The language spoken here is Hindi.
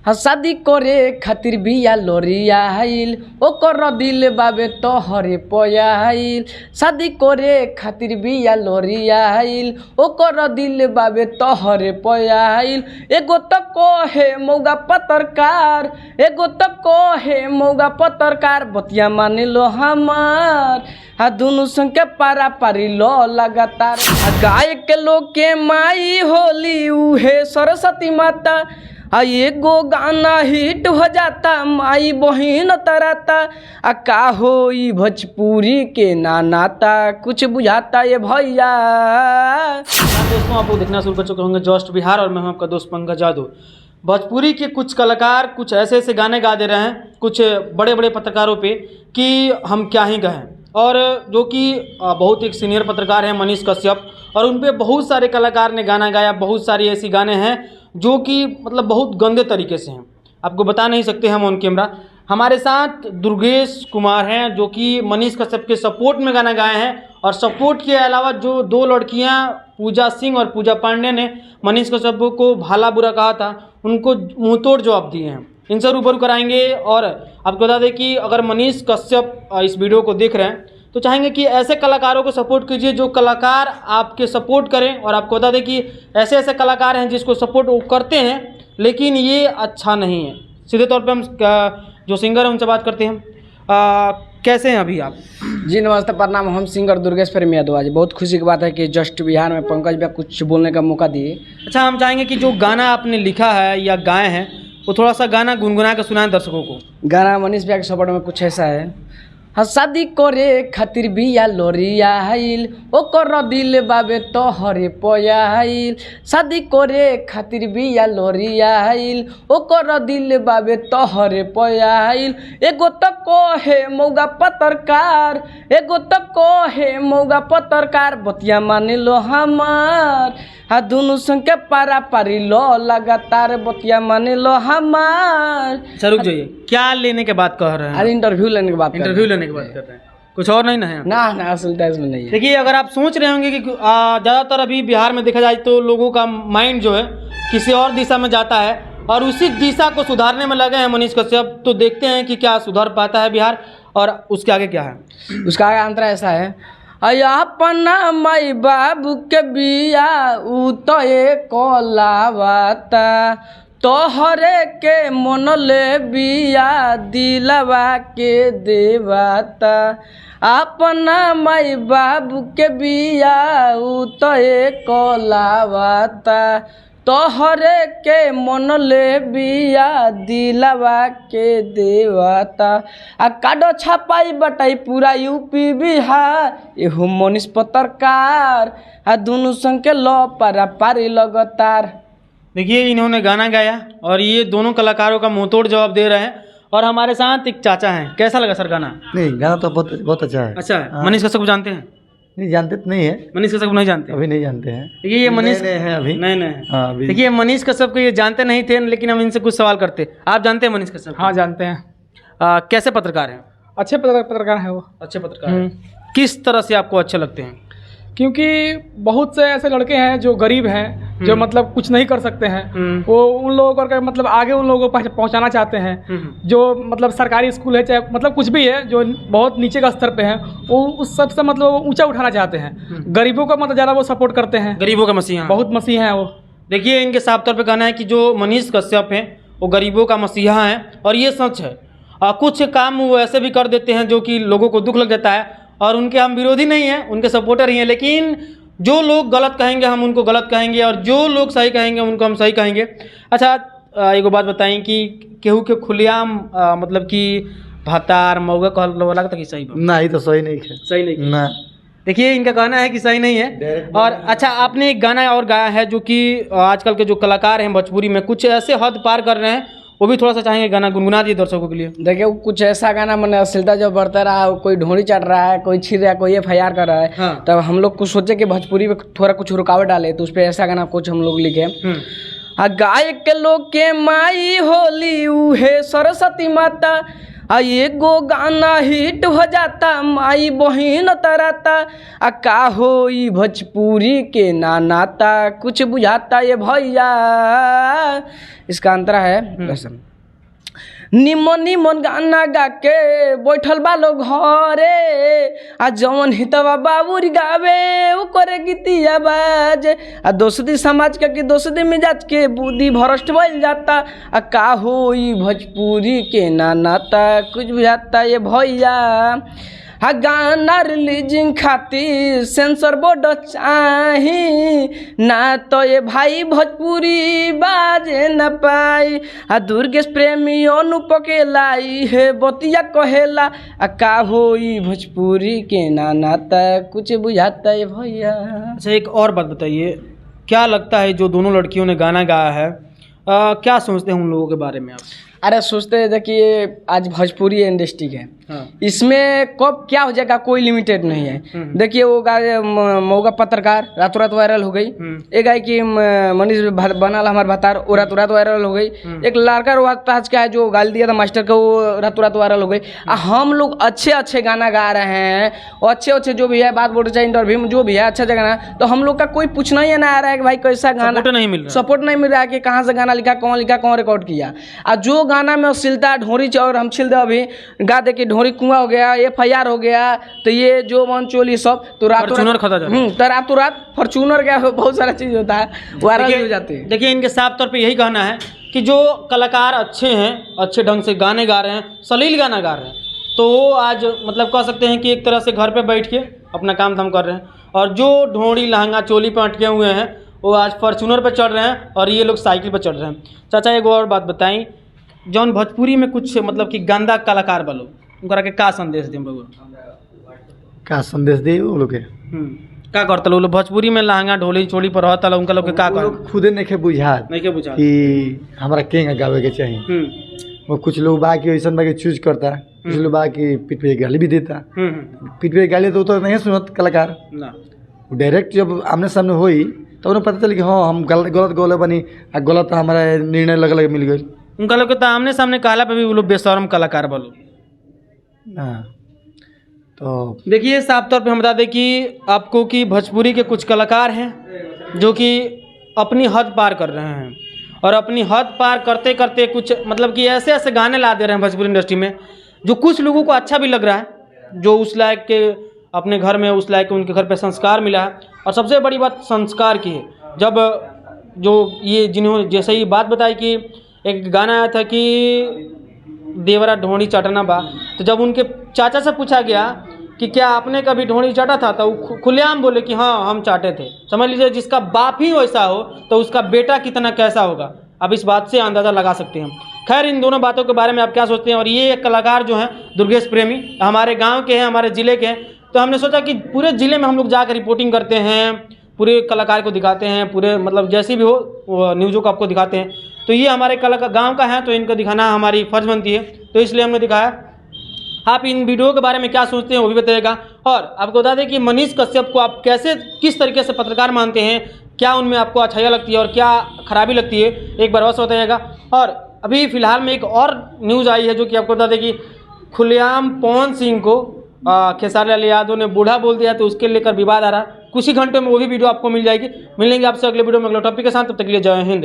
शादी करे खातिर बिया लोरिया आइल ओकर दिल बाबे तोहरे पयाइल। शादी करे खातिर बिया लोरिया आइल ओकर दिल बाबे तोहरे पयाइल। एगो तो कहे मौगा पत्रकार, एगो तो कहे मौगा पत्रकार, बतिया माने लो हमार दुनू संग के पारा पारी लो लगातार। गाय के लोग के माई होली उहे सरस्वती माता, एगो गाना हिट हो जाता माई बहिन तराता। का हो भोजपुरी के नाता कुछ बुझाता ये भैया। दोस्तों आप लोग देखना शुरू कर चुके होंगे जस्ट बिहार और मैं हूं आपका दोस्त पंकज जादू। भोजपुरी के कुछ कलाकार कुछ ऐसे ऐसे गाने गा दे रहे हैं कुछ बड़े बड़े पत्रकारों पे कि हम क्या ही कहें। और जो कि बहुत एक सीनियर पत्रकार हैं मनीष कश्यप, और उन पे बहुत सारे कलाकार ने गाना गाया। बहुत सारी ऐसी गाने हैं जो कि मतलब बहुत गंदे तरीके से हैं, आपको बता नहीं सकते हम ऑन कैमरा। हमारे साथ दुर्गेश कुमार हैं जो कि मनीष कश्यप के सपोर्ट में गाना गाए हैं। और सपोर्ट के अलावा जो दो लड़कियां पूजा सिंह और पूजा पांडे ने मनीष कश्यप को भला बुरा कहा था, उनको मुंहतोड़ जवाब दिए हैं। इनसे रूबरू कराएंगे। और आपको बता दें कि अगर मनीष कश्यप इस वीडियो को देख रहे हैं तो चाहेंगे कि ऐसे कलाकारों को सपोर्ट कीजिए जो कलाकार आपके सपोर्ट करें। और आपको बता दें कि ऐसे ऐसे कलाकार हैं जिसको सपोर्ट वो करते हैं लेकिन ये अच्छा नहीं है। सीधे तौर पे हम जो सिंगर हैं उनसे बात करते हैं। कैसे हैं अभी आप? जी नमस्ते, प्रणाम। हम सिंगर दुर्गेश प्रेमी यादव। आज बहुत खुशी की बात है कि जस्ट बिहार में पंकज भैया कुछ बोलने का मौका दिए। अच्छा, हम चाहेंगे कि जो गाना आपने लिखा है या गाए हैं वो थोड़ा सा गाना गुनगुना के सुनाएं दर्शकों को। गाना मनीष भैया के सपोर्ट में कुछ ऐसा है। शादी करे खातिर बिया लोरिया आइल ओकर दिल बाबे तोहरे पयाइल। शादी करे खातिर बिया लोरिया आइल ओकर दिल बाबे तोहरे पयाइल। एगो तो कहे मौगा पत्रकार, एगो तो कहे मौगा पत्रकार, बतिया माने लो हमार दुनू संग के पारा पारी लो लगातार, बतिया माने लो हमार। अच्छा रुक जाइए, क्या लेने के बाद कह रहे हैं? अरे इंटरव्यू लेने के बाद, इंटरव्यू लेने के बाद कर रहे हैं, कुछ और नहीं ना है? ना असल इसमें नहीं है। देखिए, अगर आप सोच रहे होंगे कि ज़्यादातर अभी बिहार में देखा जाए तो लोगों का माइंड जो है किसी और दिशा में जाता है और उसी दिशा को सुधारने में लगे हैं मनीष कश्यप। तो देखते हैं कि क्या सुधार पाता है बिहार और उसके आगे क्या है। उसका आगे अंतर ऐसा है, अपना माई बाबू के बिया उ तो लावाता, तोहरे के मन ले बिया दिलवा के देवाता। अपना माई बाबू के बिया उ तो लावाता, तोहरे के मन ले बिया दिलवा के देवाता। काडो छापाई बटाई पूरा यूपी बिहार एहो मनीष पत्रकार दुनू संग के लो पारा पारी लगातार। देखिए, इन्होंने गाना गाया और ये दोनों कलाकारों का मुंहतोड़ जवाब दे रहे हैं। और हमारे साथ एक चाचा हैं। कैसा लगा सर गाना? नहीं, गाना तो बहुत अच्छा है। अच्छा है। मनीष कश्यप को जानते हैं? नहीं जानते तो नहीं है। मनीष कश्यप को नहीं जानते? अभी नहीं जानते हैं। देखिए, ये मनीष है अभी नहीं। देखिए, मनीष कश्यप को ये जानते नहीं थे लेकिन हम इनसे कुछ सवाल करते। आप जानते हैं मनीष कश्यप? हाँ जानते हैं। कैसे पत्रकार हैं? अच्छे पत्रकार हैं वो। अच्छे पत्रकार हैं। किस तरह से आपको अच्छे लगते हैं? क्योंकि बहुत से ऐसे लड़के हैं जो गरीब हैं, जो मतलब कुछ नहीं कर सकते हैं, वो उन लोगों को मतलब आगे उन लोगों को पहुंचाना चाहते हैं। जो मतलब सरकारी स्कूल है चाहे मतलब कुछ भी है जो बहुत नीचे का स्तर पे है, वो उस सबसे मतलब ऊंचा उठाना चाहते हैं। गरीबों का मतलब ज़्यादा वो सपोर्ट करते हैं। गरीबों का मसीहा, बहुत मसीहा है वो। देखिए, इनके साफ तौर पे कहना है कि जो मनीष कश्यप हैं वो गरीबों का मसीहा हैं और ये सच है। कुछ काम वो ऐसे भी कर देते हैं जो कि लोगों को दुख लग जाता है और उनके हम विरोधी नहीं हैं, उनके सपोर्टर ही हैं। लेकिन जो लोग गलत कहेंगे हम उनको गलत कहेंगे और जो लोग सही कहेंगे उनको हम सही कहेंगे। अच्छा, एक बात बताएं कि केहू के खुलेआम मतलब कि भातार मौगा कहला लगता कि सही? नहीं तो सही नहीं है। सही नहीं ना। देखिए, इनका कहना है कि सही नहीं है। और अच्छा, आपने एक गाना और गाया है जो कि आजकल के जो कलाकार हैं भोजपुरी में कुछ ऐसे हद पार कर रहे हैं, वो भी थोड़ा सा चाहेंगे गाना गुनगुना दिए दर्शकों के लिए। देखिए, कुछ ऐसा गाना मैंने अश्लीलता जो बढ़ता रहा, कोई ढोंडी चढ़ रहा है, कोई छीन रहा है, कोई FIR कर रहा है। हाँ। तब हम लोग कुछ सोचे कि भोजपुरी में थोड़ा कुछ रुकावट डाले तो उस पर ऐसा गाना कुछ हम लोग लिखे। गाय के लोग के माई होली उहे सरस्वती माता, आ एगो गाना हिट हो जाता माई बहिन तराता आ का होई भोजपुरी के ना नाता कुछ बुझाता ये भैया। इसका अंतरा है निमन निमन गाना गा के बैठल बा लोग घरे आ जवन हितवा बाबूरी गावे वो करे गीतिया बाजे आ दोस्ती समाज के दोस्ती मिजाज के बुद्धि भ्रष्ट भइल जाता आ का होई भोजपुरी के ना नाता कुछ बुझाता ये भैया। आ गाना रिलीजिंग खातिर सेंसर बोर्ड चाही ना तो ये भाई भोजपुरी बाजे न पाई आ दुर्गेश प्रेमी अनुप के लाई है बतिया कहेला आ का होई भोजपुरी के ना नाता कुछ बुझाता है भैया। अच्छा एक और बात बताइए, क्या लगता है जो दोनों लड़कियों ने गाना गाया है क्या सोचते हैं उन लोगों के बारे में आप? अरे सोचते हैं देखिए आज भोजपुरी इंडस्ट्री है इसमें कब क्या हो जाएगा कोई लिमिटेड नहीं है। देखिए वो गाय मौका पत्रकार रातों रात वायरल हो गई, एक गाय की मनीष बनाल हमारे भतार वो रातों रात वायरल हो गई, एक लड़का रोहतास का है जो गाली दिया था मास्टर को वो रातों रात वायरल हो गई। हम लोग अच्छे अच्छे गाना गा रहे हैं और अच्छे अच्छे जो भी है बात बोलते चाहे इंटरव्यू में जो भी है अच्छा गाना, तो हम लोग का कोई पूछना ही ना आ रहा है कि भाई कैसा गाना सपोर्ट नहीं मिल रहा है कि कहाँ से गाना लिखा कौन रिकॉर्ड किया। और जो गाना में अश्लीलता ढोरी और हम छिल दे अभी गा दे कि ढोरी कुआं हो गया FIR हो गया तो ये जो मनचोली सब तो रातों रात फॉर्च्यूनर क्या बहुत सारा चीज होता है वायरल हो जाते हैं। देखिए इनके साफ तौर पे यही कहना है कि जो कलाकार अच्छे हैं अच्छे ढंग से गाने गा रहे हैं सलील गाना गा रहे हैं तो वो आज मतलब कह सकते हैं कि एक तरह से घर पे बैठ के अपना काम धाम कर रहे हैं, और जो ढोड़ी लहंगा चोली पे अटके हुए हैं वो आज फॉर्च्यूनर पे चढ़ रहे हैं और ये लोग साइकिल पे चढ़ रहे हैं। चाचा एक और बात बताई, जौन भोजपुरी में कुछ मतलब कि गंदा कलाकार बोलो उनका के का संदेश दे का संदेश दे वो लोग के का करता लोग भोजपुरी में लहंगा ढोली चोली पर रहता उनका लोग के का खुदे नहीं बुझा कि हमारा केंगा गावे के चाहिए। वो कुछ लोग बा कि ऐसा बा कि चूज करता, कुछ लोग बा कि पीठ पे गाली भी देता, पीठ पे गाली तो नहीं सुनत कलाकार ना। डायरेक्ट जब आमने सामने हुई तो उन्हें पता चली कि हाँ हम गलत गोले बनी गलत हमारा निर्णय लग मिल गई। उनका लोग तो आमने सामने कहला पे भी वो लोग बेशरम कलाकार बोलो ना। तो देखिए साफ तौर पे हम बता दें कि आपको कि भोजपुरी के कुछ कलाकार हैं जो कि अपनी हद पार कर रहे हैं और अपनी हद पार करते करते कुछ मतलब कि ऐसे ऐसे गाने ला दे रहे हैं भोजपुरी इंडस्ट्री में जो कुछ लोगों को अच्छा भी लग रहा है, जो उस लायक के अपने घर में उस लायक के उनके घर पे संस्कार मिला है। और सबसे बड़ी बात संस्कार की है, जब जो ये जिन्होंने जैसे ही बात बताई कि एक गाना आया था कि देवरा ढोंडी चटना बा, तो जब उनके चाचा से पूछा गया कि क्या आपने कभी ढोंडी चाटा था तो वो खुलेआम बोले कि हाँ हम चाटे थे। समझ लीजिए जिसका बाप ही वैसा हो तो उसका बेटा कितना कैसा होगा, अब इस बात से अंदाज़ा लगा सकते हैं हम। खैर इन दोनों बातों के बारे में आप क्या सोचते हैं। और ये एक कलाकार जो हैं दुर्गेश प्रेमी हमारे गाँव के हैं, हमारे ज़िले के हैं, तो हमने सोचा कि पूरे ज़िले में हम लोग जाकर रिपोर्टिंग करते हैं, पूरे कलाकार को दिखाते हैं, पूरे मतलब जैसी भी हो न्यूज़ों को आपको दिखाते हैं। तो ये हमारे कलाकार गांव का है तो इनको दिखाना हमारी फ़र्ज बनती है, तो इसलिए हमने दिखाया। आप इन वीडियो के बारे में क्या सोचते हैं वो भी बताइएगा। और आपको बता दें कि मनीष कश्यप को आप कैसे किस तरीके से पत्रकार मानते हैं, क्या उनमें आपको अच्छाई लगती है और क्या खराबी लगती है, एक बार अवश्य बताइएगा। और अभी फ़िलहाल में एक और न्यूज़ आई है जो कि आपको बता दें कि खुलेआम पवन सिंह को खेसारी लाल यादव ने बूढ़ा बोल दिया, तो उसके लेकर विवाद आ रहा है। कुछ ही घंटों में वो भी वीडियो आपको मिल जाएगी। मिलेंगे आपसे अगले वीडियो में अगले टॉपिक के साथ, तब तक के लिए जय हिंद।